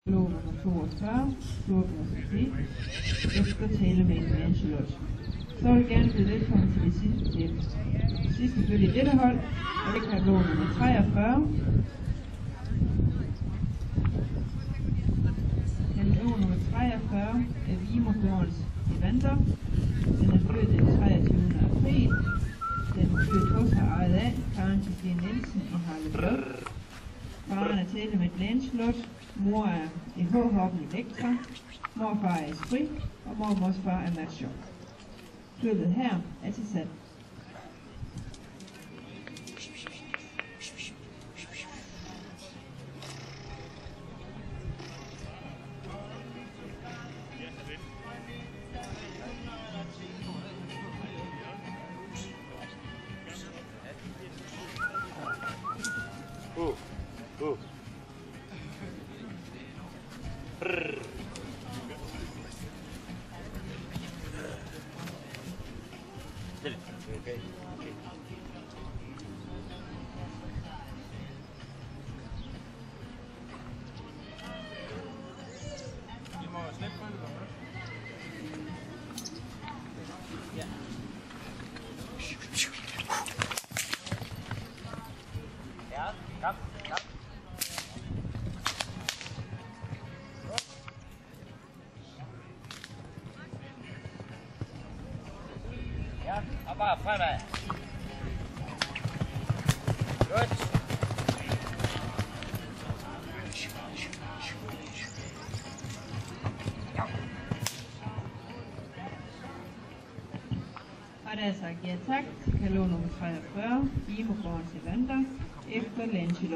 Lov nummer 42, storbyrådsparti, efter tale med en Lancelot. Så vil jeg gerne byde velkommen til det sidste følge i dette hold, og det kan lov nummer 43. Lov nummer 43 er Vimergårdens Evander. Den er født den 23. april. Den er født hos og ejet af Karen Christine Nielsen i Harleblad. Faren er tale med et Lancelot. Mor er i H-hoppen i Vektra. Morfar er Esprit, og mormors far er Matchor. Købet her er til salg. Okay. I må slippe på det. Ja. Ja, kom. Ja, og bare fremad. Godt. Og der er sagt ja tak, kan lov nummer 43, Vimergårdens Evander, efter Lancelot.